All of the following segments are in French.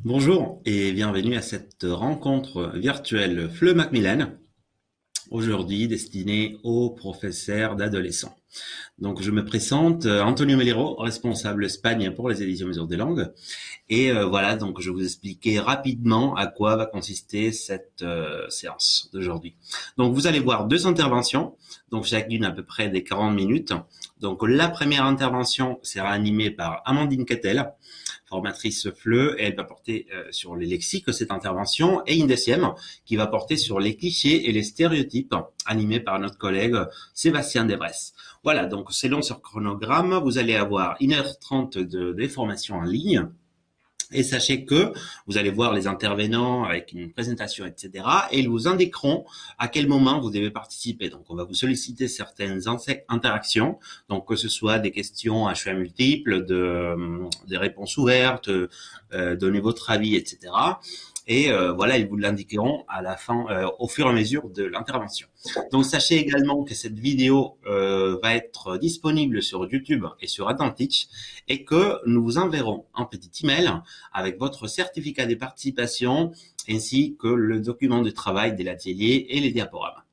Bonjour et bienvenue à cette rencontre virtuelle FLE Macmillan, aujourd'hui destinée aux professeurs d'adolescents. Donc je me présente, Antonio Melero, responsable Espagne pour les éditions Mesures des langues. Et voilà, donc je vais vous expliquer rapidement à quoi va consister cette séance d'aujourd'hui. Donc vous allez voir deux interventions, donc chacune à peu près des 40 minutes. Donc la première intervention sera animée par Amandine Cattel, formatrice FLE, et elle va porter sur les lexiques cette intervention, et une deuxième qui va porter sur les clichés et les stéréotypes, animée par notre collègue Sébastien Debresse. Voilà, donc selon ce chronogramme, vous allez avoir 1h30 de formation en ligne. Et sachez que vous allez voir les intervenants avec une présentation, etc. Et ils vous indiqueront à quel moment vous devez participer. Donc, on va vous solliciter certaines interactions. Donc, que ce soit des questions à choix multiples, des réponses ouvertes, donner votre avis, etc. Et voilà, ils vous l'indiqueront à la fin, au fur et à mesure de l'intervention. Donc, sachez également que cette vidéo va être disponible sur YouTube et sur Advantitch, et que nous vous enverrons un petit email avec votre certificat de participation ainsi que le document de travail de l'atelier et les diaporamas.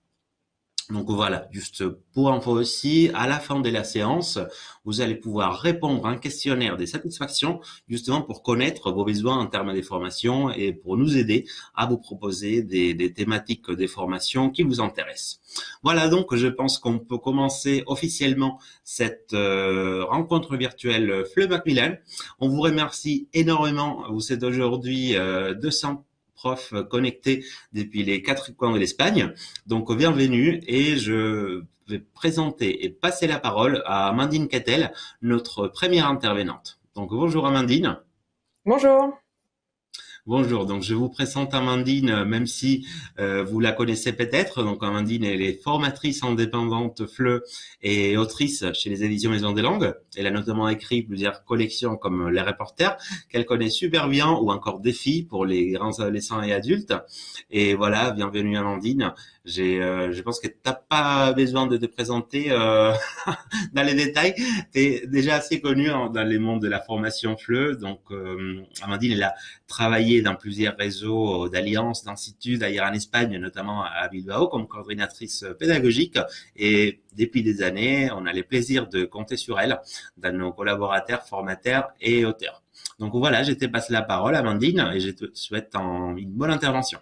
Donc voilà, juste pour info aussi, à la fin de la séance, vous allez pouvoir répondre à un questionnaire de satisfaction, justement pour connaître vos besoins en termes de formation et pour nous aider à vous proposer des thématiques de formation qui vous intéressent. Voilà, donc je pense qu'on peut commencer officiellement cette rencontre virtuelle FLE Macmillan. On vous remercie énormément. Vous êtes aujourd'hui 200 profs connectés depuis les quatre coins de l'Espagne. Donc, bienvenue, et je vais présenter et passer la parole à Amandine Cattel, notre première intervenante. Donc, bonjour Amandine. Bonjour. Bonjour, donc je vous présente Amandine, même si vous la connaissez peut-être. Donc Amandine, elle est formatrice indépendante FLE et autrice chez les éditions Maison des Langues. Elle a notamment écrit plusieurs collections comme Les Reporters, qu'elle connaît super bien, ou encore Défis pour les grands adolescents et adultes. Et voilà, bienvenue Amandine. Je pense que t'as pas besoin de te présenter dans les détails. Tu es déjà assez connue dans les mondes de la formation FLE. Donc Amandine, elle a travaillé dans plusieurs réseaux d'alliances, d'instituts, d'ailleurs en Espagne, notamment à Bilbao, comme coordinatrice pédagogique. Et depuis des années, on a le plaisir de compter sur elle dans nos collaborateurs, formateurs et auteurs. Donc voilà, je te passe la parole, Amandine, et je te souhaite une bonne intervention.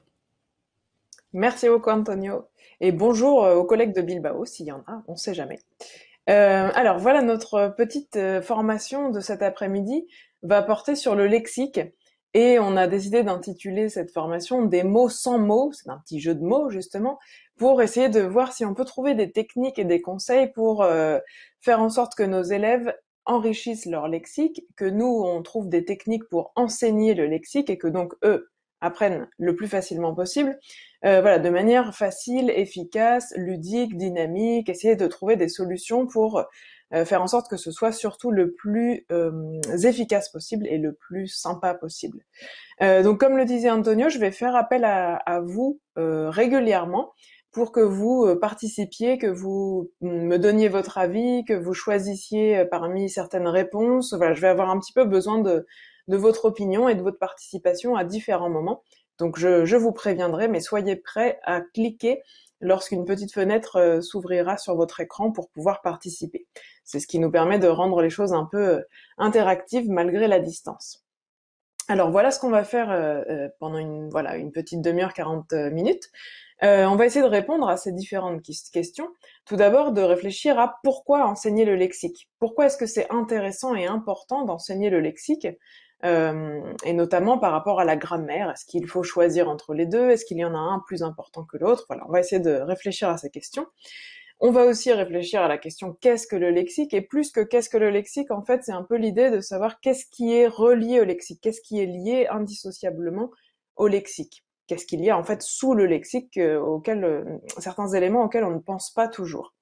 Merci beaucoup, Antonio. Et bonjour aux collègues de Bilbao, s'il y en a, on ne sait jamais. Alors voilà, notre petite formation de cet après-midi va porter sur le lexique. Et on a décidé d'intituler cette formation Des mots sans mots. C'est un petit jeu de mots, justement, pour essayer de voir si on peut trouver des techniques et des conseils pour faire en sorte que nos élèves enrichissent leur lexique, que nous, on trouve des techniques pour enseigner le lexique et que donc eux apprennent le plus facilement possible. Voilà, de manière facile, efficace, ludique, dynamique, essayer de trouver des solutions pour faire en sorte que ce soit surtout le plus efficace possible et le plus sympa possible. Donc comme le disait Antonio, je vais faire appel à vous régulièrement pour que vous participiez, que vous me donniez votre avis, que vous choisissiez parmi certaines réponses. Voilà, je vais avoir un petit peu besoin de votre opinion et de votre participation à différents moments. Donc je vous préviendrai, mais soyez prêts à cliquer lorsqu'une petite fenêtre s'ouvrira sur votre écran pour pouvoir participer. C'est ce qui nous permet de rendre les choses un peu interactives malgré la distance. Alors voilà ce qu'on va faire pendant une petite demi-heure, 40 minutes. On va essayer de répondre à ces différentes questions. Tout d'abord, de réfléchir à pourquoi enseigner le lexique. Pourquoi est-ce que c'est intéressant et important d'enseigner le lexique, et notamment par rapport à la grammaire. Est-ce qu'il faut choisir entre les deux? Est-ce qu'il y en a un plus important que l'autre? Voilà, on va essayer de réfléchir à ces questions. On va aussi réfléchir à la question qu'est-ce que le lexique, et plus que qu'est-ce que le lexique, en fait, c'est un peu l'idée de savoir qu'est-ce qui est relié au lexique, qu'est-ce qui est lié indissociablement au lexique. Qu'est-ce qu'il y a en fait sous le lexique, certains éléments auxquels on ne pense pas toujours.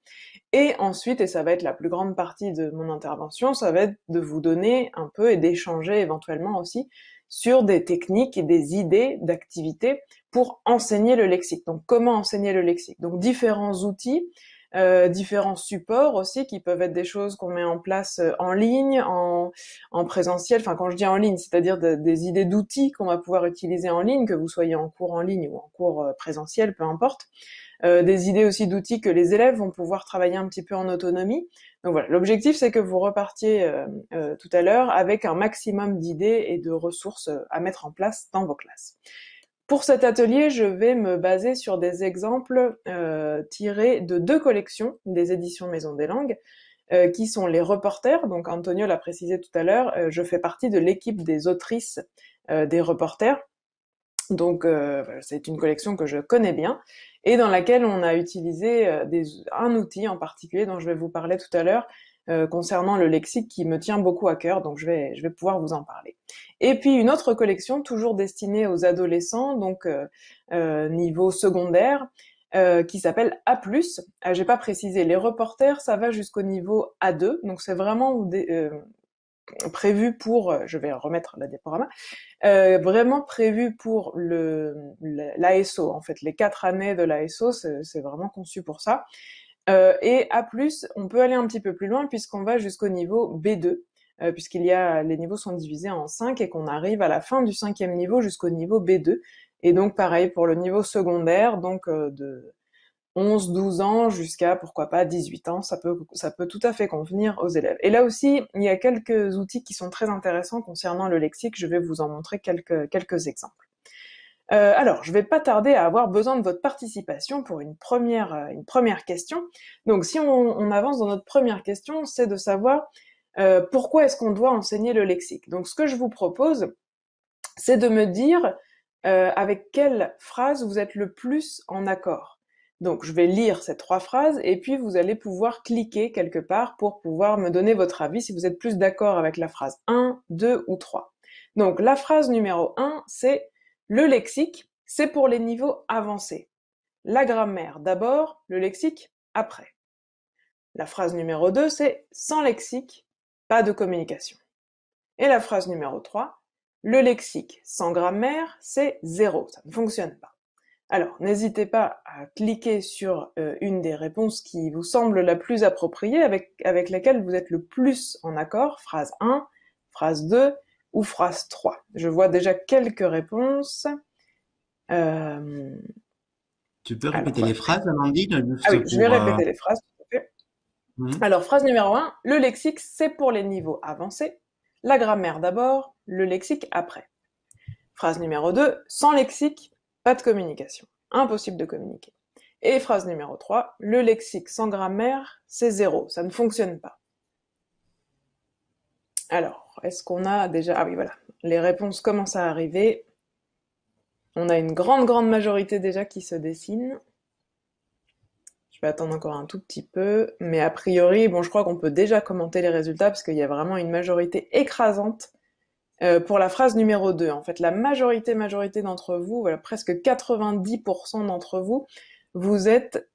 Et ensuite, et ça va être la plus grande partie de mon intervention, ça va être de vous donner un peu et d'échanger éventuellement aussi sur des techniques et des idées d'activités pour enseigner le lexique. Donc comment enseigner le lexique? Donc différents outils. différents supports aussi qui peuvent être des choses qu'on met en place en ligne, en présentiel. Enfin, quand je dis en ligne, c'est-à-dire des idées d'outils qu'on va pouvoir utiliser en ligne, que vous soyez en cours en ligne ou en cours présentiel, peu importe. Des idées aussi d'outils que les élèves vont pouvoir travailler un petit peu en autonomie. Donc voilà, l'objectif c'est que vous repartiez tout à l'heure avec un maximum d'idées et de ressources à mettre en place dans vos classes. Pour cet atelier, je vais me baser sur des exemples tirés de 2 collections des éditions Maison des Langues, qui sont les reporters. Donc Antonio l'a précisé tout à l'heure, je fais partie de l'équipe des autrices des reporters. Donc c'est une collection que je connais bien et dans laquelle on a utilisé un outil en particulier dont je vais vous parler tout à l'heure concernant le lexique qui me tient beaucoup à cœur, donc je vais pouvoir vous en parler. Et puis une autre collection toujours destinée aux adolescents, donc niveau secondaire, qui s'appelle A+. J'ai pas précisé, les reporters, ça va jusqu'au niveau A2, donc c'est vraiment prévu pour, je vais remettre la diaporama, vraiment prévu pour l'ASO, en fait, les 4 années de l'ASO, c'est vraiment conçu pour ça. Et A+, on peut aller un petit peu plus loin puisqu'on va jusqu'au niveau B2, les niveaux sont divisés en 5 et qu'on arrive à la fin du 5e niveau jusqu'au niveau B2. Et donc pareil pour le niveau secondaire, donc de 11-12 ans jusqu'à, pourquoi pas, 18 ans, ça peut tout à fait convenir aux élèves. Et là aussi, il y a quelques outils qui sont très intéressants concernant le lexique, je vais vous en montrer quelques exemples. Alors, je vais pas tarder à avoir besoin de votre participation pour une première question. Donc, si on avance dans notre première question, c'est de savoir pourquoi est-ce qu'on doit enseigner le lexique. Donc, ce que je vous propose, c'est de me dire avec quelle phrase vous êtes le plus en accord. Donc, je vais lire ces 3 phrases et puis vous allez pouvoir cliquer quelque part pour pouvoir me donner votre avis si vous êtes plus d'accord avec la phrase 1, 2 ou 3. Donc, la phrase numéro 1, c'est le lexique, c'est pour les niveaux avancés. La grammaire d'abord, le lexique après. La phrase numéro 2, c'est sans lexique, pas de communication. Et la phrase numéro 3, le lexique sans grammaire, c'est 0, ça ne fonctionne pas. Alors, n'hésitez pas à cliquer sur une des réponses qui vous semble la plus appropriée, avec laquelle vous êtes le plus en accord, phrase 1, phrase 2 ou phrase 3. Je vois déjà quelques réponses. Tu peux Alors, répéter les voilà. phrases, Amandine, Ah juste oui, je vais pour... répéter les phrases. Tout à fait. Alors, phrase numéro 1, le lexique, c'est pour les niveaux avancés. La grammaire d'abord, le lexique après. Phrase numéro 2, sans lexique, pas de communication. Impossible de communiquer. Et phrase numéro 3, le lexique sans grammaire, c'est 0, ça ne fonctionne pas. Alors, est-ce qu'on a déjà... Ah oui, voilà, les réponses commencent à arriver. On a une grande majorité déjà qui se dessine. Je vais attendre encore un tout petit peu, mais a priori, bon, je crois qu'on peut déjà commenter les résultats parce qu'il y a vraiment une majorité écrasante pour la phrase numéro 2. En fait, la majorité d'entre vous, voilà, presque 90% d'entre vous, vous êtes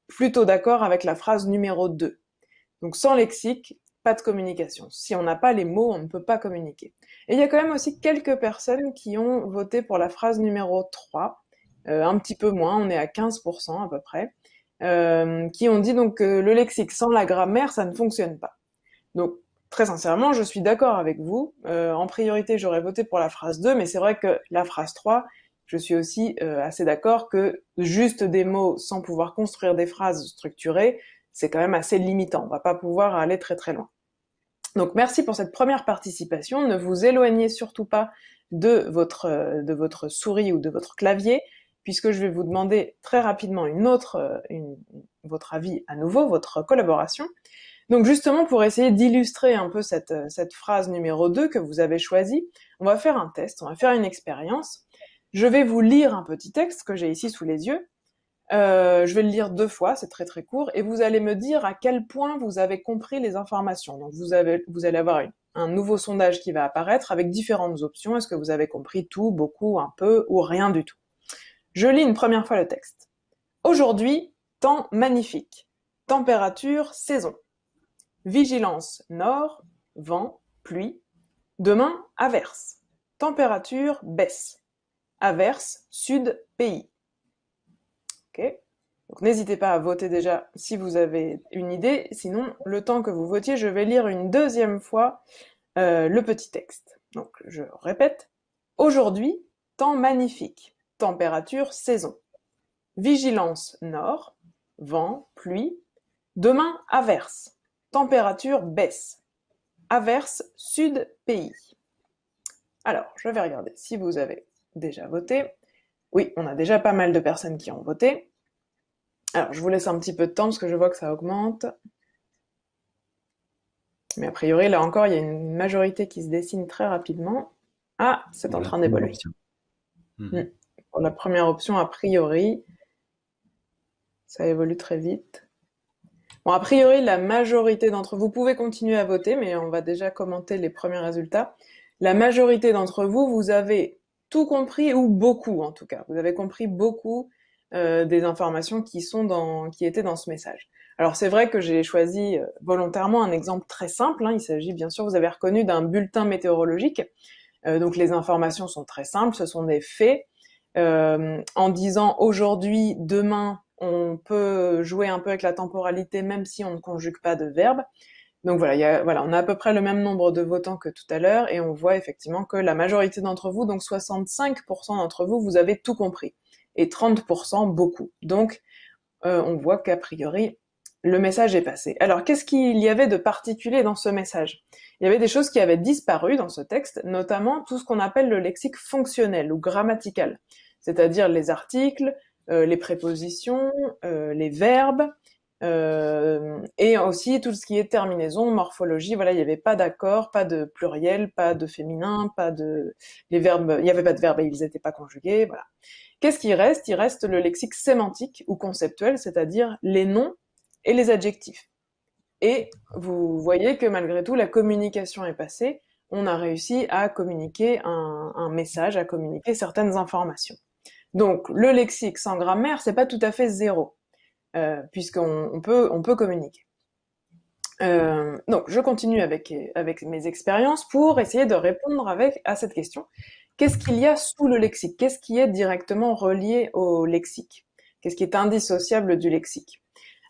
plutôt d'accord avec la phrase numéro 2. Donc sans lexique, pas de communication. Si on n'a pas les mots, on ne peut pas communiquer. Et il y a quand même aussi quelques personnes qui ont voté pour la phrase numéro 3, un petit peu moins, on est à 15% à peu près, qui ont dit donc que le lexique sans la grammaire, ça ne fonctionne pas. Donc très sincèrement, je suis d'accord avec vous. En priorité, j'aurais voté pour la phrase 2, mais c'est vrai que la phrase 3, je suis aussi assez d'accord que juste des mots sans pouvoir construire des phrases structurées, c'est quand même assez limitant. On va pas pouvoir aller très loin. Donc merci pour cette première participation. Ne vous éloignez surtout pas de votre souris ou de votre clavier, puisque je vais vous demander très rapidement votre avis à nouveau, votre collaboration. Donc justement, pour essayer d'illustrer un peu cette phrase numéro 2 que vous avez choisie, on va faire un test, on va faire une expérience. Je vais vous lire un petit texte que j'ai ici sous les yeux. Je vais le lire 2 fois, c'est très court, et vous allez me dire à quel point vous avez compris les informations. Donc vous allez avoir un nouveau sondage qui va apparaître avec différentes options. Est-ce que vous avez compris tout, beaucoup, un peu, ou rien du tout? Je lis une première fois le texte. Aujourd'hui, temps magnifique. Température, saison. Vigilance nord, vent, pluie. Demain, averse. Température baisse. Averse, sud, pays. Ok. Donc n'hésitez pas à voter déjà si vous avez une idée. Sinon, le temps que vous votiez, je vais lire une deuxième fois le petit texte. Donc je répète. Aujourd'hui, temps magnifique. Température saison. Vigilance nord. Vent, pluie. Demain, averse. Température baisse. Averse sud pays. Alors, je vais regarder si vous avez déjà voté. Oui, on a déjà pas mal de personnes qui ont voté. Alors, je vous laisse un petit peu de temps parce que je vois que ça augmente. Mais a priori, là encore, il y a une majorité qui se dessine très rapidement. Ah, c'est en Pour la train première d'évoluer. option. Pour la première option, a priori, ça évolue très vite. Bon, a priori, la majorité d'entre vous, pouvez continuer à voter, mais on va déjà commenter les premiers résultats. La majorité d'entre vous, vous avez tout compris, ou beaucoup en tout cas. Vous avez compris beaucoup des informations qui étaient dans ce message. Alors c'est vrai que j'ai choisi volontairement un exemple très simple. Il s'agit bien sûr, vous avez reconnu, d'un bulletin météorologique. Donc les informations sont très simples, ce sont des faits. En disant aujourd'hui, demain, on peut jouer un peu avec la temporalité même si on ne conjugue pas de verbe. Donc voilà, voilà, on a à peu près le même nombre de votants que tout à l'heure et on voit effectivement que la majorité d'entre vous, donc 65% d'entre vous, vous avez tout compris et 30% beaucoup. Donc on voit qu'a priori le message est passé. Alors qu'est-ce qu'il y avait de particulier dans ce message? Il y avait des choses qui avaient disparu dans ce texte, notamment tout ce qu'on appelle le lexique fonctionnel ou grammatical, c'est-à-dire les articles, les prépositions, les verbes, et aussi tout ce qui est terminaison, morphologie. Voilà, il n'y avait pas d'accord, pas de pluriel, pas de féminin, pas de les verbes, il n'y avait pas de verbes et ils n'étaient pas conjugués. Voilà. Qu'est-ce qui reste? Il reste le lexique sémantique ou conceptuel, c'est-à-dire les noms et les adjectifs. Et vous voyez que malgré tout, la communication est passée. On a réussi à communiquer un message, à communiquer certaines informations. Donc, le lexique sans grammaire, c'est pas tout à fait zéro, puisqu'on peut communiquer. Donc, je continue avec mes expériences pour essayer de répondre à cette question. Qu'est-ce qu'il y a sous le lexique? Qu'est-ce qui est directement relié au lexique? Qu'est-ce qui est indissociable du lexique?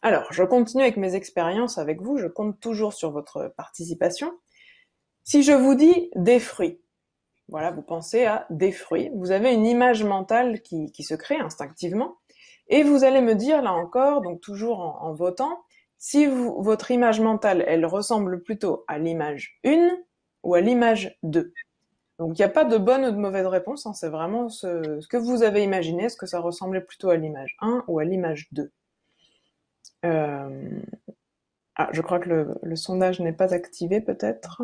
Alors, je continue avec mes expériences avec vous, je compte toujours sur votre participation. Si je vous dis des fruits, voilà, vous pensez à des fruits, vous avez une image mentale qui se crée instinctivement, et vous allez me dire, là encore, donc toujours en votant, si votre image mentale, elle ressemble plutôt à l'image 1 ou à l'image 2. Donc il n'y a pas de bonne ou de mauvaise réponse, c'est vraiment ce que vous avez imaginé, est-ce que ça ressemblait plutôt à l'image 1 ou à l'image 2. Ah, je crois que le sondage n'est pas activé peut-être.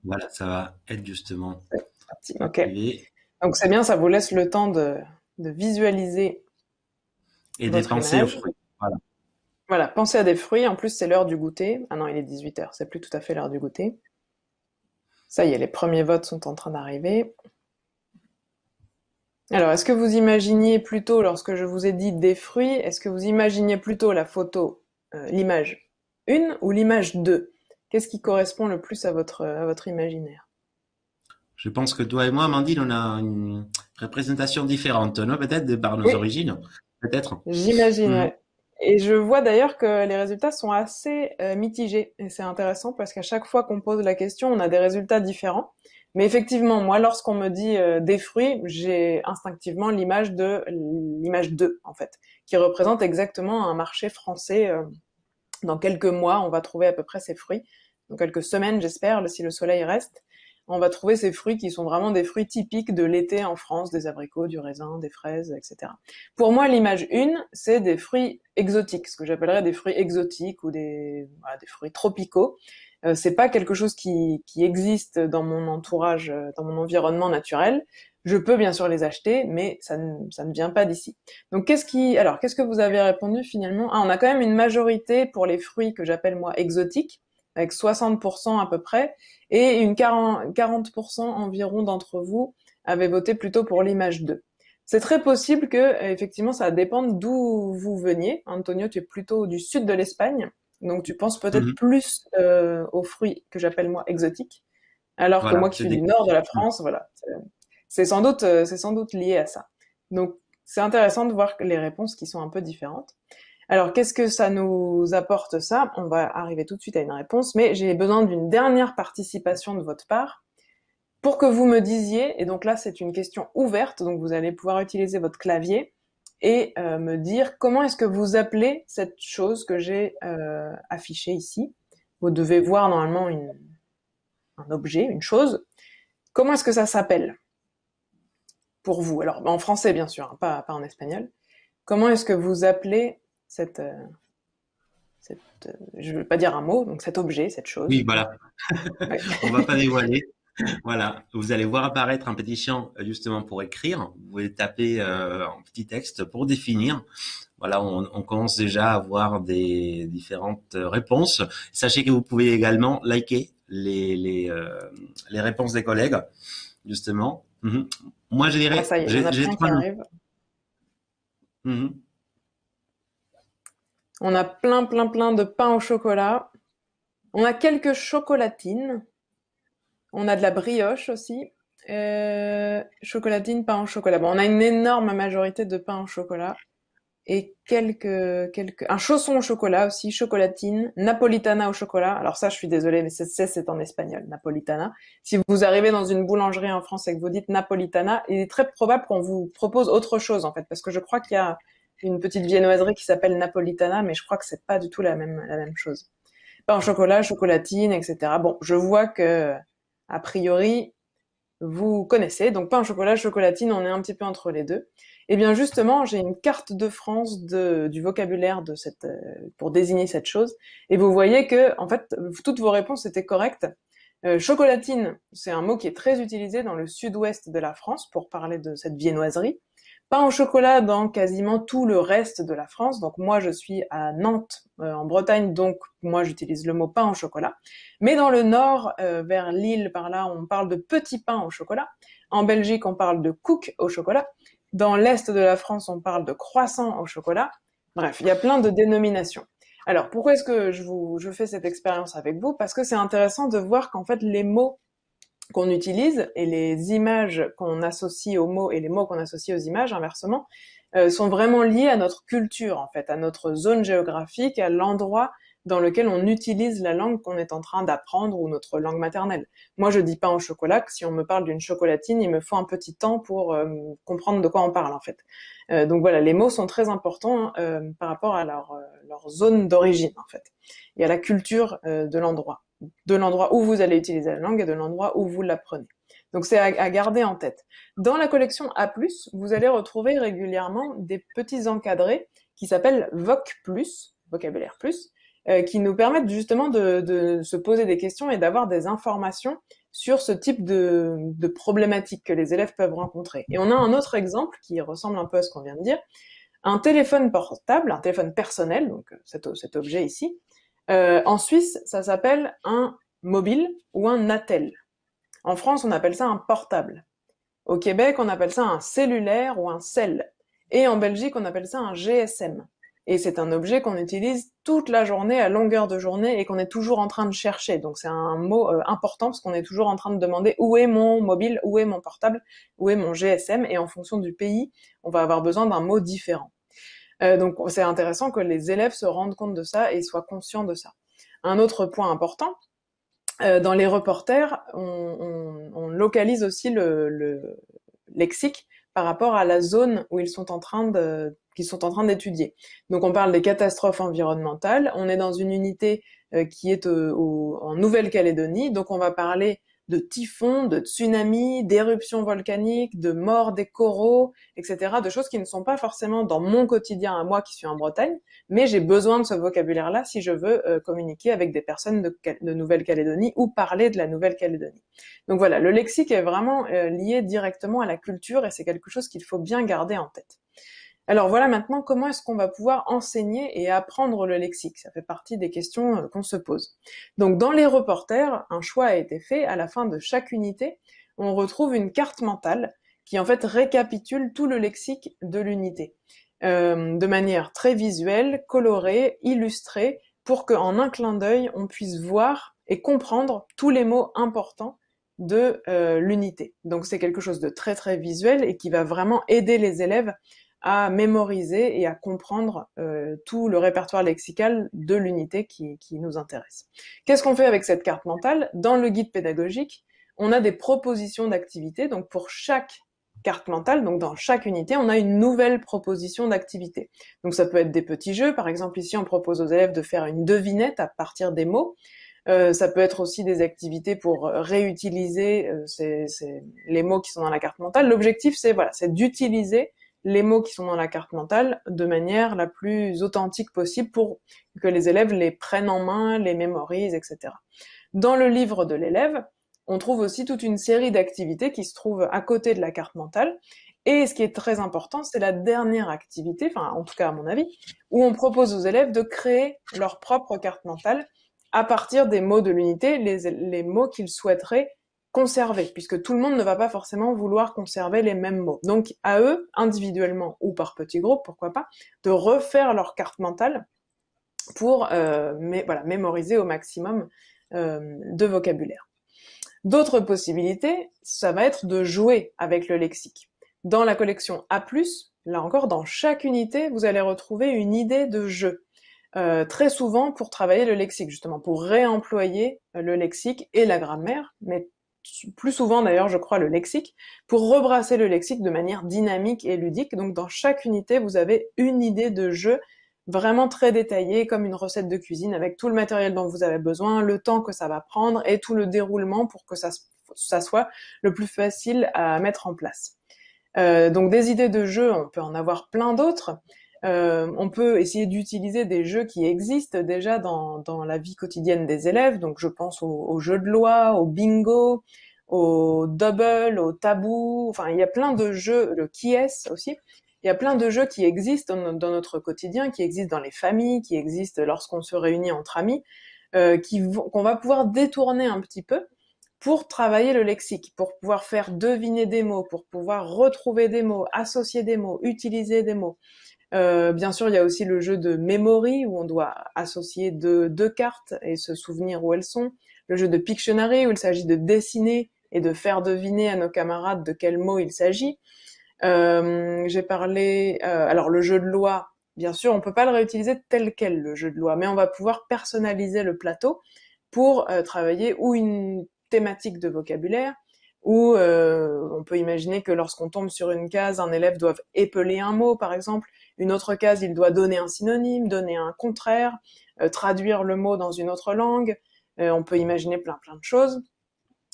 Voilà, ça va être justement Ok. activé. Donc c'est bien, ça vous laisse le temps de visualiser Et des votre pensées aux image. fruits. Voilà. Voilà, pensez à des fruits. En plus, c'est l'heure du goûter. Ah non, il est 18h, c'est plus tout à fait l'heure du goûter. Ça y est, les premiers votes sont en train d'arriver. Alors, est-ce que vous imaginiez plutôt, lorsque je vous ai dit des fruits, est-ce que vous imaginiez plutôt la photo, l'image 1 ou l'image 2? Qu'est-ce qui correspond le plus à votre imaginaire? Je pense que toi et moi, Amandine, on a une représentation différente, non? Peut-être de par nos Oui, origines. Peut-être. j'imagine, Mhm. ouais. Et je vois d'ailleurs que les résultats sont assez mitigés. Et c'est intéressant parce qu'à chaque fois qu'on pose la question, on a des résultats différents. Mais effectivement, moi, lorsqu'on me dit des fruits, j'ai instinctivement l'image 2, en fait, qui représente exactement un marché français. Dans quelques mois, on va trouver à peu près ces fruits. Dans quelques semaines, j'espère, si le soleil reste, on va trouver ces fruits qui sont vraiment des fruits typiques de l'été en France, des abricots, du raisin, des fraises, etc. Pour moi, l'image 1, c'est des fruits exotiques, ce que j'appellerais des fruits exotiques ou voilà, des fruits tropicaux. C'est pas quelque chose qui existe dans mon entourage, dans mon environnement naturel. Je peux bien sûr les acheter, mais ça ne vient pas d'ici. Donc qu'est-ce que vous avez répondu finalement? Ah, on a quand même une majorité pour les fruits que j'appelle moi exotiques, avec 60% à peu près, et 40% environ d'entre vous avaient voté plutôt pour l'image 2. C'est très possible que, effectivement, ça dépende d'où vous veniez. Antonio, tu es plutôt du sud de l'Espagne, donc tu penses peut-être Mhm. plus aux fruits que j'appelle moi exotiques, alors que moi Voilà, qui c'est suis du des... nord de la France, voilà, c'est sans doute lié à ça. Donc c'est intéressant de voir les réponses qui sont un peu différentes. Alors, qu'est-ce que ça nous apporte ça? On va arriver tout de suite à une réponse, mais j'ai besoin d'une dernière participation de votre part pour que vous me disiez, et donc là c'est une question ouverte, donc vous allez pouvoir utiliser votre clavier et me dire comment est-ce que vous appelez cette chose que j'ai affichée ici. Vous devez voir normalement un objet, une chose. Comment est-ce que ça s'appelle pour vous? Alors en français bien sûr, hein, pas en espagnol. Comment est-ce que vous appelez je ne veux pas dire un mot, donc cet objet, cette Oui, chose. voilà. Ouais. On va pas dévoiler. Voilà, vous allez voir apparaître un petit champ justement pour écrire. Vous pouvez taper en petit texte pour définir. Voilà, on commence déjà à avoir des différentes réponses. Sachez que vous pouvez également liker les réponses des collègues, justement. Mhm. Moi, je Ah dirais, ça y est, il y en a j'ai plein trois qui noms. arrivent. Mhm. On a plein de pain au chocolat. On a quelques chocolatines. On a de la brioche aussi. Chocolatine, pain au chocolat. Bon, on a une énorme majorité de pain au chocolat. Et un chausson au chocolat aussi, chocolatine, napolitana au chocolat. Alors ça, je suis désolée, mais c'est en espagnol, napolitana. Si vous arrivez dans une boulangerie en France et que vous dites napolitana, il est très probable qu'on vous propose autre chose, en fait, parce que je crois qu'il y a une petite viennoiserie qui s'appelle napolitana, mais je crois que c'est pas du tout la même chose. Pain au chocolat, chocolatine, etc. Bon, je vois que, a priori, vous connaissez. Donc pain au chocolat, chocolatine, on est un petit peu entre les deux. Et bien justement, j'ai une carte de France du vocabulaire de pour désigner cette chose. Et vous voyez que, en fait, toutes vos réponses étaient correctes. Chocolatine, c'est un mot qui est très utilisé dans le sud-ouest de la France pour parler de cette viennoiserie. Pain au chocolat dans quasiment tout le reste de la France. Donc moi, je suis à Nantes, en Bretagne, donc moi, j'utilise le mot pain au chocolat. Mais dans le nord, vers Lille, par là, on parle de petit pain au chocolat. En Belgique, on parle de cook au chocolat. Dans l'est de la France, on parle de croissant au chocolat. Bref, il y a plein de dénominations. Alors, pourquoi est-ce que je fais cette expérience avec vous? Parce que c'est intéressant de voir qu'en fait, les mots qu'on utilise et les images qu'on associe aux mots et les mots qu'on associe aux images, inversement, sont vraiment liés à notre culture, en fait, à notre zone géographique, à l'endroit dans lequel on utilise la langue qu'on est en train d'apprendre ou notre langue maternelle. Moi, je dis pain au chocolat, que si on me parle d'une chocolatine, il me faut un petit temps pour comprendre de quoi on parle, en fait. Donc voilà, les mots sont très importants par rapport à leur zone d'origine, en fait, et à la culture de l'endroit où vous allez utiliser la langue et de l'endroit où vous l'apprenez. Donc c'est à garder en tête. Dans la collection A+, vous allez retrouver régulièrement des petits encadrés qui s'appellent Voc+, vocabulaire plus, qui nous permettent justement de se poser des questions et d'avoir des informations sur ce type de problématiques que les élèves peuvent rencontrer. Et on a un autre exemple qui ressemble un peu à ce qu'on vient de dire, un téléphone portable, un téléphone personnel, donc cet objet ici. En Suisse, ça s'appelle un mobile ou un attel. En France, on appelle ça un portable. Au Québec, on appelle ça un cellulaire ou un cell. Et en Belgique, on appelle ça un GSM. Et c'est un objet qu'on utilise toute la journée, à longueur de journée, et qu'on est toujours en train de chercher. Donc c'est un mot important parce qu'on est toujours en train de demander où est mon mobile, où est mon portable, où est mon GSM, et en fonction du pays, on va avoir besoin d'un mot différent. Donc c'est intéressant que les élèves se rendent compte de ça et soient conscients de ça. Un autre point important, dans les reporters, on localise aussi le lexique par rapport à la zone où qu'ils sont en train d'étudier. Donc on parle des catastrophes environnementales, on est dans une unité qui est en Nouvelle-Calédonie, donc on va parler de typhons, de tsunamis, d'éruptions volcaniques, de morts des coraux, etc., de choses qui ne sont pas forcément dans mon quotidien à moi qui suis en Bretagne, mais j'ai besoin de ce vocabulaire-là si je veux communiquer avec des personnes de Nouvelle-Calédonie ou parler de la Nouvelle-Calédonie. Donc voilà, le lexique est vraiment lié directement à la culture et c'est quelque chose qu'il faut bien garder en tête. Alors voilà maintenant comment est-ce qu'on va pouvoir enseigner et apprendre le lexique. Ça fait partie des questions qu'on se pose. Donc dans les reporters, un choix a été fait. À la fin de chaque unité, on retrouve une carte mentale qui en fait récapitule tout le lexique de l'unité. De manière très visuelle, colorée, illustrée, pour qu'en un clin d'œil, on puisse voir et comprendre tous les mots importants de l'unité. Donc c'est quelque chose de très très visuel et qui va vraiment aider les élèves à mémoriser et à comprendre tout le répertoire lexical de l'unité qui nous intéresse. Qu'est-ce qu'on fait avec cette carte mentale? Dans le guide pédagogique, on a des propositions d'activités, donc pour chaque carte mentale, donc dans chaque unité, on a une nouvelle proposition d'activité. Donc ça peut être des petits jeux, par exemple ici on propose aux élèves de faire une devinette à partir des mots. Ça peut être aussi des activités pour réutiliser les mots qui sont dans la carte mentale. L'objectif, c'est d'utiliser les mots qui sont dans la carte mentale de manière la plus authentique possible pour que les élèves les prennent en main, les mémorisent, etc. Dans le livre de l'élève, on trouve aussi toute une série d'activités qui se trouvent à côté de la carte mentale. Et ce qui est très important, c'est la dernière activité, enfin en tout cas à mon avis, où on propose aux élèves de créer leur propre carte mentale à partir des mots de l'unité, les mots qu'ils souhaiteraient conserver, puisque tout le monde ne va pas forcément vouloir conserver les mêmes mots. Donc à eux, individuellement ou par petits groupes, pourquoi pas, de refaire leur carte mentale pour mémoriser au maximum de vocabulaire. D'autres possibilités, ça va être de jouer avec le lexique. Dans la collection A+, là encore, dans chaque unité, vous allez retrouver une idée de jeu. Très souvent pour travailler le lexique, justement, pour réemployer le lexique et la grammaire, mais plus souvent d'ailleurs, je crois, le lexique, pour rebrasser le lexique de manière dynamique et ludique. Donc dans chaque unité, vous avez une idée de jeu vraiment très détaillée, comme une recette de cuisine, avec tout le matériel dont vous avez besoin, le temps que ça va prendre et tout le déroulement pour que ça soit le plus facile à mettre en place. Donc des idées de jeu, on peut en avoir plein d'autres. On peut essayer d'utiliser des jeux qui existent déjà dans la vie quotidienne des élèves. Donc je pense aux jeux de loi, au bingo, au double, au tabou. Enfin, il y a plein de jeux, le qui est aussi. Il y a plein de jeux qui existent dans notre quotidien, qui existent dans les familles, qui existent lorsqu'on se réunit entre amis, qu'on va pouvoir détourner un petit peu pour travailler le lexique, pour pouvoir faire deviner des mots, pour pouvoir retrouver des mots, associer des mots, utiliser des mots. Bien sûr, il y a aussi le jeu de memory où on doit associer deux cartes et se souvenir où elles sont. Le jeu de Pictionary où il s'agit de dessiner et de faire deviner à nos camarades de quel mot il s'agit. J'ai parlé, alors le jeu de loi, bien sûr, on peut pas le réutiliser tel quel le jeu de loi, mais on va pouvoir personnaliser le plateau pour travailler ou une thématique de vocabulaire, ou on peut imaginer que lorsqu'on tombe sur une case, un élève doit épeler un mot, par exemple. Une autre case, il doit donner un synonyme, donner un contraire, traduire le mot dans une autre langue. On peut imaginer plein de choses.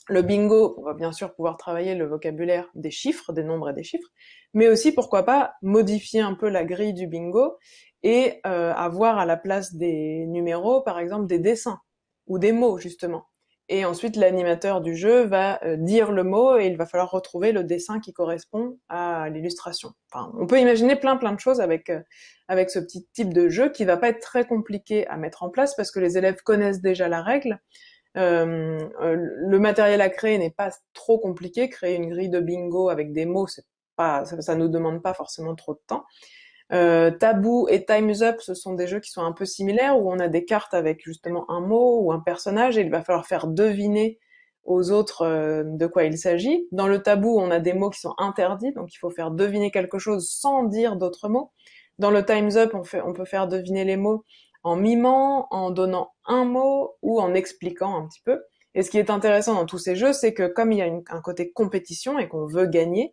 Le bingo, on va bien sûr pouvoir travailler le vocabulaire des chiffres, des nombres et des chiffres, mais aussi, pourquoi pas, modifier un peu la grille du bingo et avoir à la place des numéros, par exemple, des dessins ou des mots, justement. Et ensuite, l'animateur du jeu va dire le mot et il va falloir retrouver le dessin qui correspond à l'illustration. Enfin, on peut imaginer plein de choses avec ce petit type de jeu qui va pas être très compliqué à mettre en place parce que les élèves connaissent déjà la règle. Le matériel à créer n'est pas trop compliqué. Créer une grille de bingo avec des mots, ça nous demande pas forcément trop de temps. Taboo et Time's Up, ce sont des jeux qui sont un peu similaires, où on a des cartes avec justement un mot ou un personnage, et il va falloir faire deviner aux autres de quoi il s'agit. Dans le Taboo, on a des mots qui sont interdits, donc il faut faire deviner quelque chose sans dire d'autres mots. Dans le Time's Up, on peut faire deviner les mots en mimant, en donnant un mot ou en expliquant un petit peu. Et ce qui est intéressant dans tous ces jeux, c'est que comme il y a un côté compétition et qu'on veut gagner,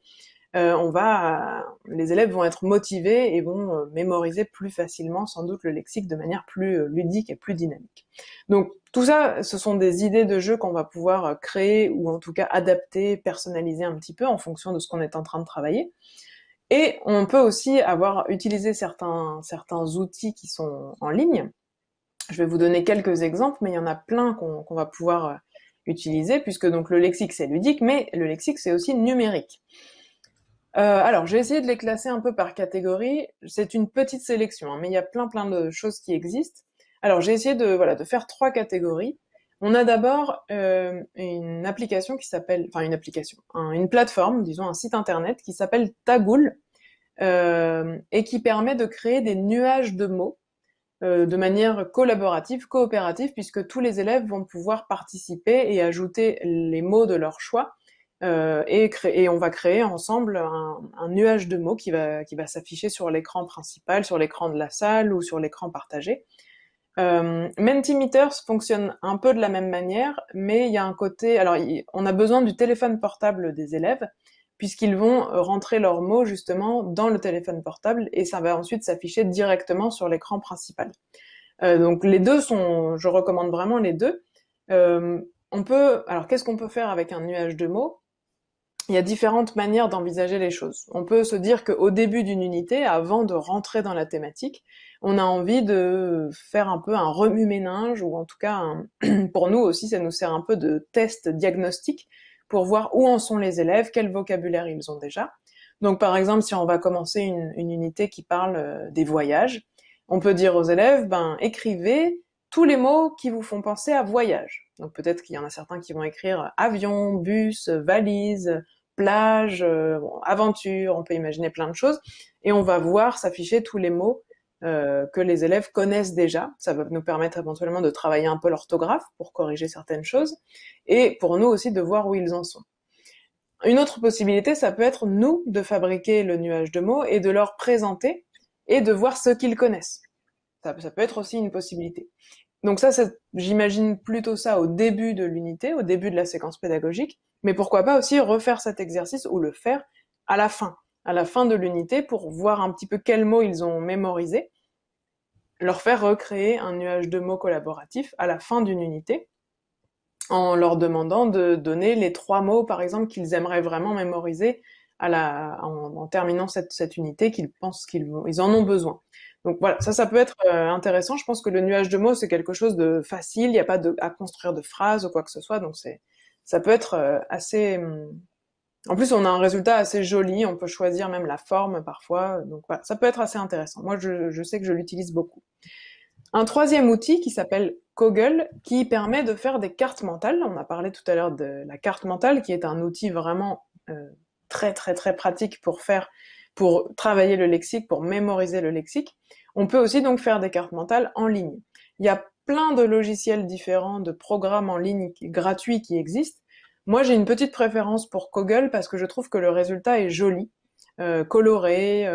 les élèves vont être motivés et vont mémoriser plus facilement sans doute le lexique de manière plus ludique et plus dynamique. Donc tout ça, ce sont des idées de jeu qu'on va pouvoir créer ou en tout cas adapter, personnaliser un petit peu en fonction de ce qu'on est en train de travailler. Et on peut aussi utilisé certains outils qui sont en ligne. Je vais vous donner quelques exemples, mais il y en a plein qu'on va pouvoir utiliser, puisque donc le lexique c'est ludique, mais le lexique c'est aussi numérique. Alors, j'ai essayé de les classer un peu par catégorie. C'est une petite sélection, hein, mais il y a plein de choses qui existent. Alors, j'ai essayé de faire 3 catégories. On a d'abord une application qui s'appelle, enfin une application, une plateforme, disons un site internet qui s'appelle Tagool et qui permet de créer des nuages de mots de manière collaborative, coopérative, puisque tous les élèves vont pouvoir participer et ajouter les mots de leur choix et on va créer ensemble un nuage de mots qui va s'afficher sur l'écran principal, sur l'écran de la salle ou sur l'écran partagé. Mentimeters fonctionne un peu de la même manière, mais il y a un côté... Alors, on a besoin du téléphone portable des élèves, puisqu'ils vont rentrer leurs mots justement dans le téléphone portable, et ça va ensuite s'afficher directement sur l'écran principal. Donc les deux sont... Je recommande vraiment les deux. Alors, qu'est-ce qu'on peut faire avec un nuage de mots? Il y a différentes manières d'envisager les choses. On peut se dire qu'au début d'une unité, avant de rentrer dans la thématique, on a envie de faire un peu un remue-ménage, ou en tout cas, pour nous aussi, ça nous sert un peu de test diagnostic pour voir où en sont les élèves, quel vocabulaire ils ont déjà. Donc par exemple, si on va commencer une unité qui parle des voyages, on peut dire aux élèves, écrivez tous les mots qui vous font penser à voyage. Donc peut-être qu'il y en a certains qui vont écrire avion, bus, valise, plage, aventure, on peut imaginer plein de choses, et on va voir s'afficher tous les mots que les élèves connaissent déjà. Ça va nous permettre éventuellement de travailler un peu l'orthographe pour corriger certaines choses, et pour nous aussi de voir où ils en sont. Une autre possibilité, ça peut être nous de fabriquer le nuage de mots et de leur présenter et de voir ce qu'ils connaissent. Ça peut être aussi une possibilité. Donc ça, j'imagine plutôt ça au début de l'unité, au début de la séquence pédagogique, mais pourquoi pas aussi refaire cet exercice ou le faire à la fin de l'unité pour voir un petit peu quels mots ils ont mémorisés, leur faire recréer un nuage de mots collaboratif à la fin d'une unité, en leur demandant de donner les 3 mots, par exemple, qu'ils aimeraient vraiment mémoriser en terminant cette unité, qu'ils pensent ils en ont besoin. Donc voilà, ça peut être intéressant. Je pense que le nuage de mots, c'est quelque chose de facile, il n'y a pas à construire de phrases ou quoi que ce soit, donc ça peut être assez... En plus, on a un résultat assez joli, on peut choisir même la forme parfois, donc voilà, ça peut être assez intéressant. Moi, je sais que je l'utilise beaucoup. Un troisième outil qui s'appelle Koggle, qui permet de faire des cartes mentales. On a parlé tout à l'heure de la carte mentale, qui est un outil vraiment très très très pratique pour travailler le lexique, pour mémoriser le lexique. On peut aussi donc faire des cartes mentales en ligne. Il y a plein de logiciels différents, de programmes en ligne gratuits qui existent. Moi, j'ai une petite préférence pour Koggle parce que je trouve que le résultat est joli, coloré,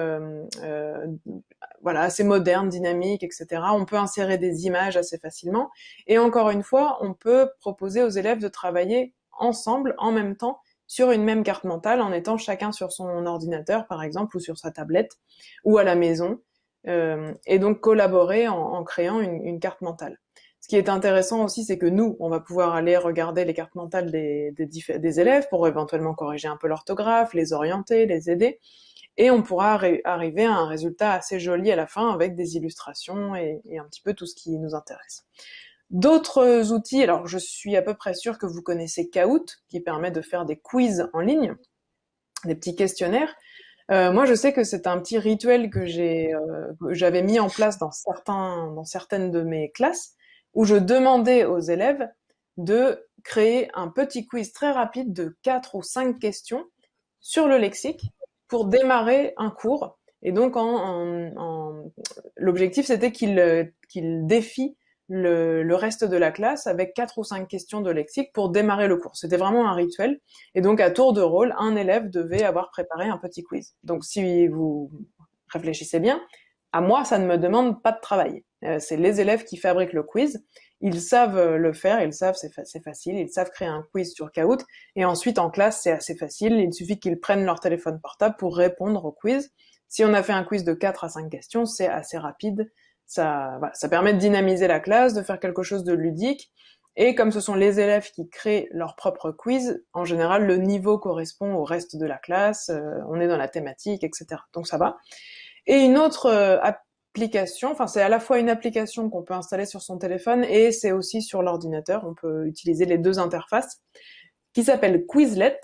voilà, assez moderne, dynamique, etc. On peut insérer des images assez facilement. Et encore une fois, on peut proposer aux élèves de travailler ensemble, en même temps, sur une même carte mentale, en étant chacun sur son ordinateur, par exemple, ou sur sa tablette, ou à la maison, et donc collaborer en créant une carte mentale. Ce qui est intéressant aussi, c'est que nous, on va pouvoir aller regarder les cartes mentales des élèves pour éventuellement corriger un peu l'orthographe, les orienter, les aider, et on pourra arriver à un résultat assez joli à la fin avec des illustrations et un petit peu tout ce qui nous intéresse. D'autres outils, alors je suis à peu près sûre que vous connaissez Kahoot, qui permet de faire des quiz en ligne, des petits questionnaires. Moi, je sais que c'est un petit rituel que j'avais mis en place dans certaines de mes classes, où je demandais aux élèves de créer un petit quiz très rapide de 4 ou 5 questions sur le lexique pour démarrer un cours. Et donc, l'objectif, c'était qu'il défie le reste de la classe avec 4 ou 5 questions de lexique pour démarrer le cours. C'était vraiment un rituel. Et donc, à tour de rôle, un élève devait avoir préparé un petit quiz. Donc, si vous réfléchissez bien, à moi, ça ne me demande pas de travail. C'est les élèves qui fabriquent le quiz. Ils savent le faire, ils savent c'est facile, ils savent créer un quiz sur Kahoot. Et ensuite, en classe, c'est assez facile. Il suffit qu'ils prennent leur téléphone portable pour répondre au quiz. Si on a fait un quiz de 4 à 5 questions, c'est assez rapide. Ça permet de dynamiser la classe, de faire quelque chose de ludique. Et comme ce sont les élèves qui créent leur propre quiz, en général, le niveau correspond au reste de la classe, on est dans la thématique, etc. Donc ça va. Et une autre application, enfin c'est à la fois une application qu'on peut installer sur son téléphone et c'est aussi sur l'ordinateur, on peut utiliser les deux interfaces, qui s'appelle Quizlet.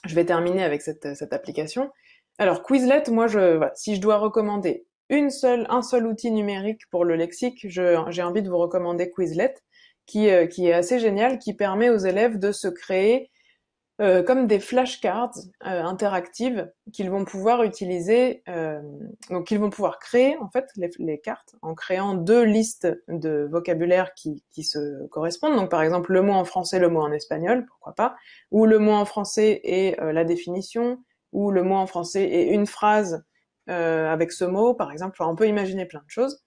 Je vais terminer avec cette application. Alors Quizlet, moi si je dois recommander un seul outil numérique pour le lexique, j'ai envie de vous recommander Quizlet, qui est assez génial, qui permet aux élèves de se créer comme des flashcards interactives qu'ils vont pouvoir utiliser, donc qu'ils vont pouvoir créer en fait les cartes en créant deux listes de vocabulaire qui se correspondent. Donc par exemple le mot en français, le mot en espagnol, pourquoi pas, ou le mot en français et la définition, ou le mot en français et une phrase avec ce mot, par exemple. Enfin, on peut imaginer plein de choses.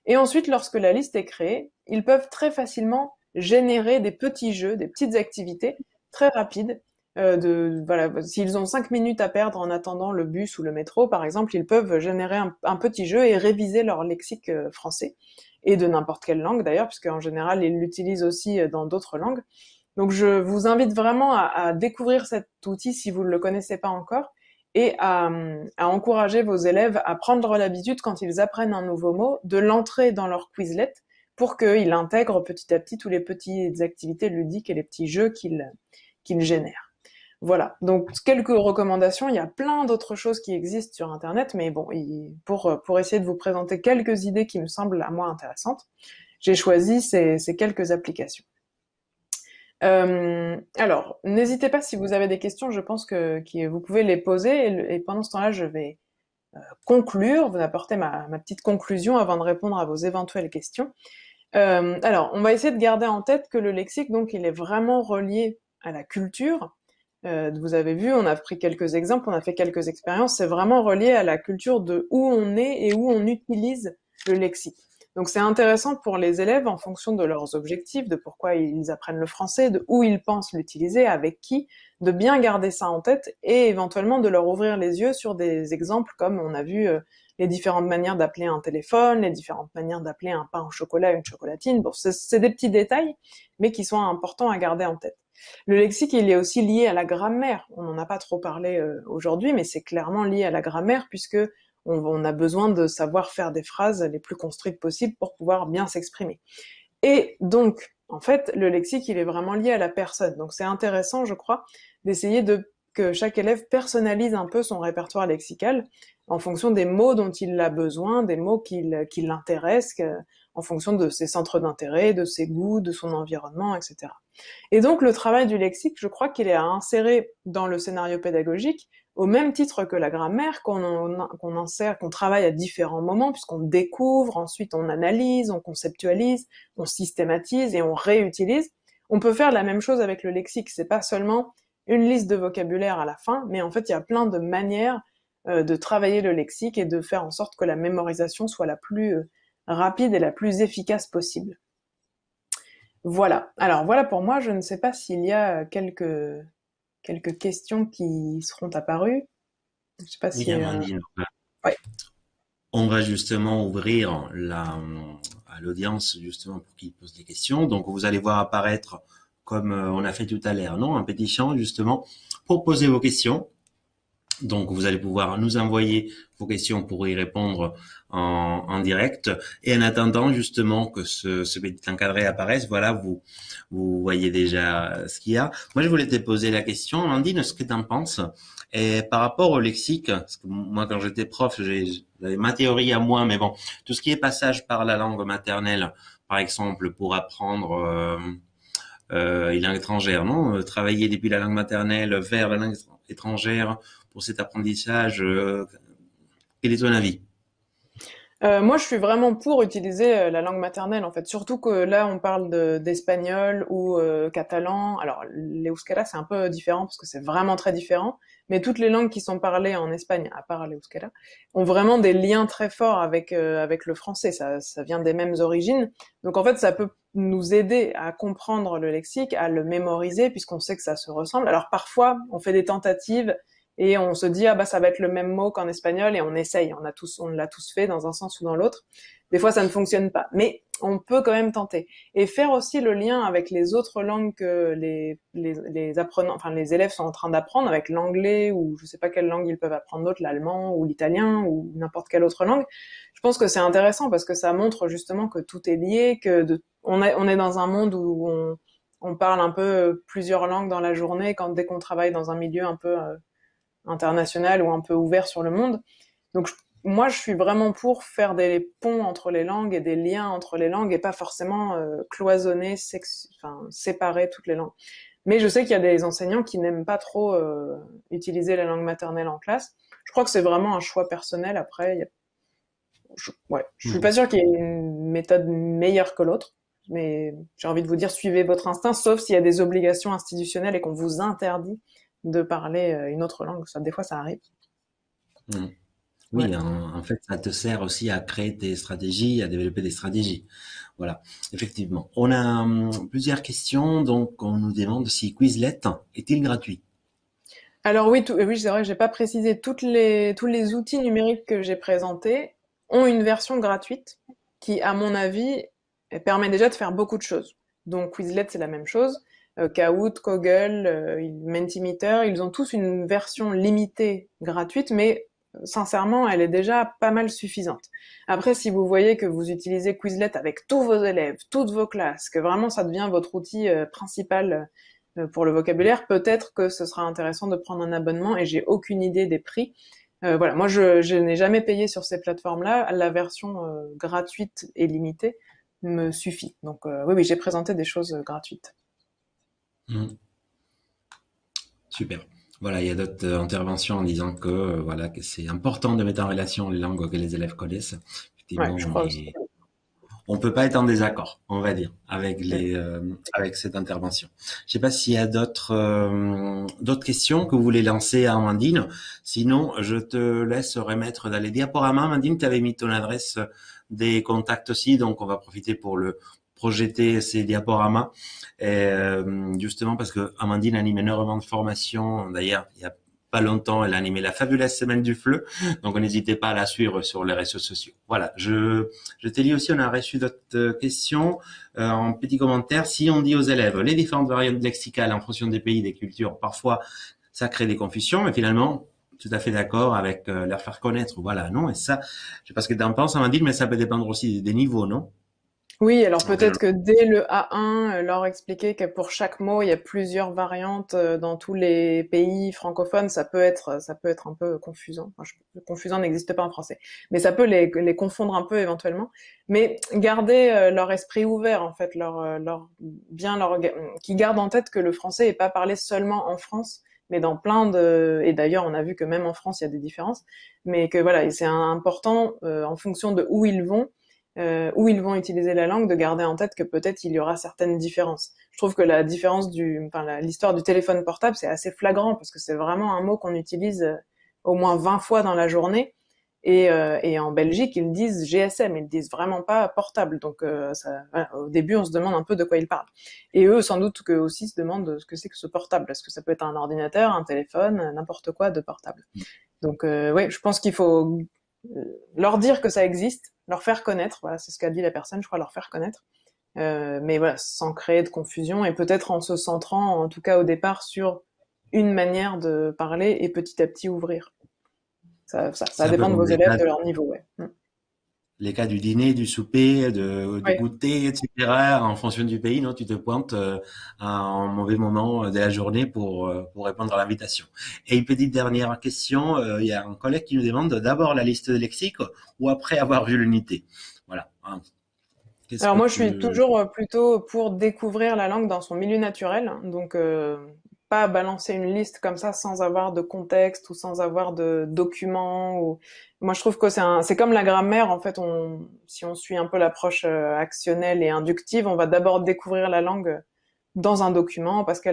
Et ensuite, lorsque la liste est créée, ils peuvent très facilement générer des petits jeux, des petites activités très rapides. Voilà, s'ils ont 5 minutes à perdre en attendant le bus ou le métro, par exemple, ils peuvent générer un petit jeu et réviser leur lexique français et de n'importe quelle langue d'ailleurs, puisque en général ils l'utilisent aussi dans d'autres langues. Donc je vous invite vraiment à découvrir cet outil si vous ne le connaissez pas encore et à encourager vos élèves à prendre l'habitude, quand ils apprennent un nouveau mot, de l'entrer dans leur Quizlet pour qu'ils intègrent petit à petit toutes les petites activités ludiques et les petits jeux qu'ils génèrent. Voilà, donc quelques recommandations, il y a plein d'autres choses qui existent sur Internet, mais bon, pour essayer de vous présenter quelques idées qui me semblent à moi intéressantes, j'ai choisi ces quelques applications. Alors, n'hésitez pas si vous avez des questions, je pense que vous pouvez les poser et pendant ce temps-là, je vais conclure, vous apporter ma petite conclusion avant de répondre à vos éventuelles questions. Alors, on va essayer de garder en tête que le lexique, donc, il est vraiment relié à la culture. Vous avez vu, on a pris quelques exemples, on a fait quelques expériences, c'est vraiment relié à la culture de où on est et où on utilise le lexique. Donc c'est intéressant pour les élèves en fonction de leurs objectifs, de pourquoi ils apprennent le français, de où ils pensent l'utiliser, avec qui, de bien garder ça en tête et éventuellement de leur ouvrir les yeux sur des exemples comme on a vu les différentes manières d'appeler un téléphone, les différentes manières d'appeler un pain au chocolat, une chocolatine. Bon, c'est des petits détails, mais qui sont importants à garder en tête. Le lexique, il est aussi lié à la grammaire. On n'en a pas trop parlé aujourd'hui, mais c'est clairement lié à la grammaire puisque on a besoin de savoir faire des phrases les plus construites possibles pour pouvoir bien s'exprimer. Et donc, en fait, le lexique, il est vraiment lié à la personne. Donc c'est intéressant, je crois, d'essayer que chaque élève personnalise un peu son répertoire lexical en fonction des mots dont il a besoin, des mots qui l'intéressent, en fonction de ses centres d'intérêt, de ses goûts, de son environnement, etc. Et donc le travail du lexique, je crois qu'il est à insérer dans le scénario pédagogique au même titre que la grammaire, qu'on insère, qu'on travaille à différents moments, puisqu'on découvre, ensuite on analyse, on conceptualise, on systématise et on réutilise. On peut faire la même chose avec le lexique. C'est pas seulement une liste de vocabulaire à la fin, mais en fait il y a plein de manières de travailler le lexique et de faire en sorte que la mémorisation soit la plus rapide et la plus efficace possible. Voilà. Alors voilà pour moi, je ne sais pas s'il y a quelques questions qui seront apparues. Je sais pas Oui, si... Amandine. Ouais. On va justement ouvrir à l'audience justement pour qu'ils posent des questions. Donc vous allez voir apparaître, comme on a fait tout à l'heure, non, un petit champ justement pour poser vos questions. Donc vous allez pouvoir nous envoyer vos questions pour y répondre en direct. Et en attendant justement que ce petit encadré apparaisse, voilà, vous voyez déjà ce qu'il y a. Moi, je voulais te poser la question, Amandine, ce que tu en penses. Et par rapport au lexique, parce que moi, quand j'étais prof, j'avais ma théorie à moi, mais bon, tout ce qui est passage par la langue maternelle, par exemple, pour apprendre une langue étrangère, non? Travailler depuis la langue maternelle vers la langue étrangère pour cet apprentissage. Quel est ton avis? Moi, je suis vraiment pour utiliser la langue maternelle, en fait. Surtout que là, on parle d'espagnol ou catalan. Alors, l'euskera, c'est un peu différent parce que c'est vraiment très différent. Mais toutes les langues qui sont parlées en Espagne, à part l'euskera, ont vraiment des liens très forts avec le français. Ça vient des mêmes origines. Donc, en fait, ça peut nous aider à comprendre le lexique, à le mémoriser, puisqu'on sait que ça se ressemble. Alors, parfois, on fait des tentatives et on se dit ah bah ça va être le même mot qu'en espagnol et on essaye, on l'a tous fait dans un sens ou dans l'autre. Des fois ça ne fonctionne pas, mais on peut quand même tenter et faire aussi le lien avec les autres langues que les apprenants, enfin les élèves sont en train d'apprendre, avec l'anglais ou je sais pas quelle langue ils peuvent apprendre d'autre, l'allemand ou l'italien ou n'importe quelle autre langue. Je pense que c'est intéressant parce que ça montre justement que tout est lié, on est dans un monde où on parle un peu plusieurs langues dans la journée quand dès qu'on travaille dans un milieu un peu international ou un peu ouvert sur le monde. Donc moi, je suis vraiment pour faire des ponts entre les langues et des liens entre les langues et pas forcément cloisonner, enfin séparer toutes les langues. Mais je sais qu'il y a des enseignants qui n'aiment pas trop utiliser la langue maternelle en classe. Je crois que c'est vraiment un choix personnel. Après, ouais, je suis Mhm. pas sûre qu'il y ait une méthode meilleure que l'autre. Mais j'ai envie de vous dire, suivez votre instinct, sauf s'il y a des obligations institutionnelles et qu'on vous interdit de parler une autre langue. Ça, des fois, ça arrive. Mhm. Ouais. Oui, en fait, ça te sert aussi à créer des stratégies, à développer des stratégies. Voilà, effectivement. On a plusieurs questions, donc on nous demande si Quizlet est-il gratuit? Alors oui, oui, c'est vrai que j'ai pas précisé tous les outils numériques que j'ai présentés ont une version gratuite qui, à mon avis, permet déjà de faire beaucoup de choses. Donc Quizlet, c'est la même chose. Kahoot, Kaggle, Mentimeter, ils ont tous une version limitée gratuite, mais sincèrement, elle est déjà pas mal suffisante. Après, si vous voyez que vous utilisez Quizlet avec tous vos élèves, toutes vos classes, que vraiment ça devient votre outil principal pour le vocabulaire, peut-être que ce sera intéressant de prendre un abonnement et j'ai aucune idée des prix. Voilà, moi je n'ai jamais payé sur ces plateformes-là. La version gratuite et limitée me suffit. Donc oui, oui, j'ai présenté des choses gratuites. Mhm. Super. Voilà, il y a d'autres interventions en disant que voilà que c'est important de mettre en relation les langues que les élèves connaissent. Ouais, Effectivement, je crois aussi. on peut pas être en désaccord, on va dire, avec Mm. avec cette intervention. Je sais pas s'il y a d'autres questions que vous voulez lancer à Amandine. Sinon, je te laisse remettre dans les diaporamas. Amandine, tu avais mis ton adresse des contacts aussi, donc on va profiter pour le projeter ces diaporamas. Et, justement parce que Amandine anime énormément de formations. D'ailleurs, il y a pas longtemps, elle a animé la fabuleuse semaine du FLE. Donc, n'hésitez pas à la suivre sur les réseaux sociaux. Voilà, je t'ai dit aussi, on a reçu d'autres questions en petits commentaires. Si on dit aux élèves les différentes variantes lexicales en fonction des pays, des cultures, parfois ça crée des confusions, mais finalement, tout à fait d'accord avec leur faire connaître. Voilà, non, et ça, je sais pas ce que tu en penses, Amandine, mais ça peut dépendre aussi des niveaux, non? Oui, alors Donc, peut-être que dès le A1, leur expliquer que pour chaque mot, il y a plusieurs variantes dans tous les pays francophones, ça peut être un peu confusant. Enfin, confusant n'existe pas en français, mais ça peut les confondre un peu éventuellement. Mais garder leur esprit ouvert, en fait, bien qui gardent en tête que le français est pas parlé seulement en France, mais dans plein et d'ailleurs, on a vu que même en France, il y a des différences, mais que voilà, et c'est important en fonction de où ils vont utiliser la langue, de garder en tête que peut-être il y aura certaines différences. Je trouve que la différence l'histoire du téléphone portable, c'est assez flagrant parce que c'est vraiment un mot qu'on utilise au moins 20 fois dans la journée. Et en Belgique, ils disent GSM, ils disent vraiment pas portable. Donc, voilà, au début, on se demande un peu de quoi ils parlent. Et eux, sans doute que aussi se demandent ce que c'est que ce portable, parce que ça peut être un ordinateur, un téléphone, n'importe quoi de portable. Donc, ouais, je pense qu'il faut leur dire que ça existe, leur faire connaître, voilà, c'est ce qu'a dit la personne, je crois, leur faire connaître, mais voilà, sans créer de confusion et peut-être en se centrant, en tout cas au départ, sur une manière de parler et petit à petit ouvrir. Ça c'est un peu dépend de comme vos élèves, de leur niveau, ouais. Mm. les cas du dîner, du souper, du Ouais. goûter, etc. En fonction du pays, non, tu te pointes à un mauvais moment de la journée pour répondre à l'invitation. Et une petite dernière question, il y a un collègue qui nous demande d'abord la liste de lexique ou après avoir vu l'unité. Voilà. Hein. Qu'est-ce Alors que moi, je suis tu... toujours plutôt pour découvrir la langue dans son milieu naturel, donc pas balancer une liste comme ça sans avoir de contexte ou sans avoir de documents. Ou... Moi, je trouve que c'est comme la grammaire. En fait, si on suit un peu l'approche actionnelle et inductive, on va d'abord découvrir la langue dans un document parce que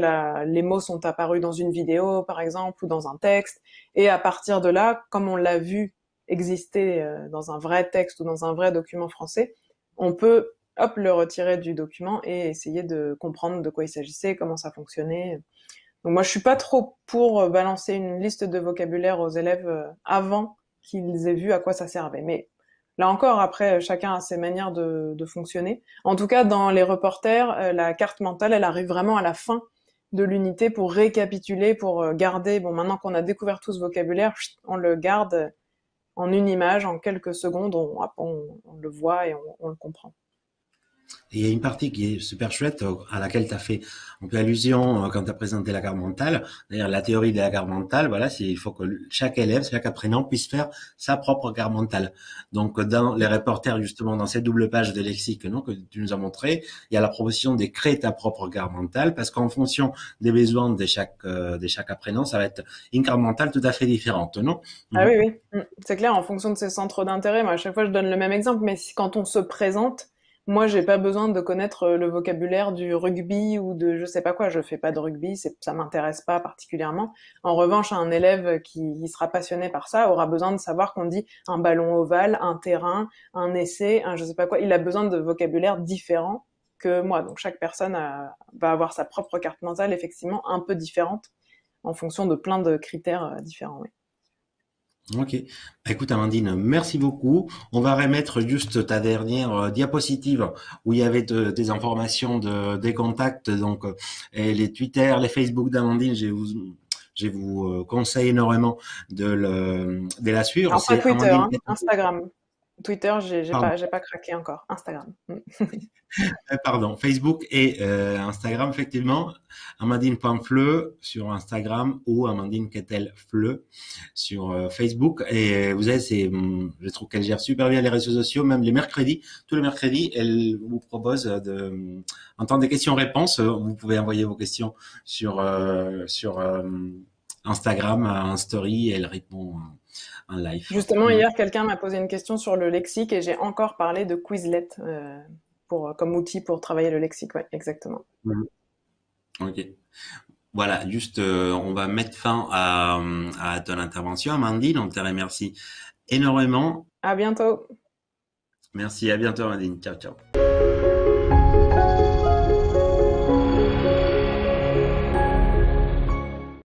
les mots sont apparus dans une vidéo, par exemple, ou dans un texte. Et à partir de là, comme on l'a vu exister dans un vrai texte ou dans un vrai document français, on peut hop, le retirer du document et essayer de comprendre de quoi il s'agissait, comment ça fonctionnait. Donc moi, je suis pas trop pour balancer une liste de vocabulaire aux élèves avant qu'ils aient vu à quoi ça servait. Mais là encore, après, chacun a ses manières de fonctionner. En tout cas, dans les reporters, la carte mentale, elle arrive vraiment à la fin de l'unité pour récapituler, pour garder, bon, maintenant qu'on a découvert tout ce vocabulaire, on le garde en une image, en quelques secondes, on le voit et on le comprend. Et il y a une partie qui est super chouette à laquelle tu as fait un peu allusion quand tu as présenté la garde mentale. D'ailleurs, la théorie de la garde mentale, voilà, c'est il faut que chaque élève, chaque apprenant puisse faire sa propre garde mentale. Donc, dans les reporters, justement, dans cette double page de lexique, non, que tu nous as montré, il y a la proposition de créer ta propre garde mentale parce qu'en fonction des besoins de chaque apprenant, ça va être une garde mentale tout à fait différente, non? Ah Mhm. oui, oui, c'est clair, en fonction de ses centres d'intérêt. Moi, à chaque fois, je donne le même exemple, mais quand on se présente, moi, j'ai pas besoin de connaître le vocabulaire du rugby ou de je sais pas quoi. Je fais pas de rugby, ça m'intéresse pas particulièrement. En revanche, un élève qui sera passionné par ça aura besoin de savoir qu'on dit un ballon ovale, un terrain, un essai, un je sais pas quoi. Il a besoin de vocabulaire différent que moi. Donc, chaque personne va avoir sa propre carte mentale, effectivement, un peu différente en fonction de plein de critères différents. Oui. Ok. Écoute, Amandine, merci beaucoup. On va remettre juste ta dernière diapositive où il y avait des informations des contacts, donc et les Twitter, les Facebook d'Amandine. Je vous conseille énormément de la suivre. Alors pas C'est Twitter, Amandine. hein, Instagram. Twitter, Pardon. j'ai pas craqué encore. Instagram. Pardon, Facebook et Instagram, effectivement. Amandine.fleu sur Instagram ou Amandine Kettel-Fleu sur Facebook. Et vous savez, je trouve qu'elle gère super bien les réseaux sociaux, même les mercredis. Tous les mercredis, elle vous propose entendre des questions-réponses. Vous pouvez envoyer vos questions sur Instagram, en story, et elle répond en live. Justement, hier, quelqu'un m'a posé une question sur le lexique et j'ai encore parlé de Quizlet comme outil pour travailler le lexique. Ouais, exactement. Mhm. Ok. Voilà, juste, on va mettre fin à ton intervention, Amandine. On te remercie énormément. À bientôt. Merci, à bientôt, Amandine. Ciao, ciao.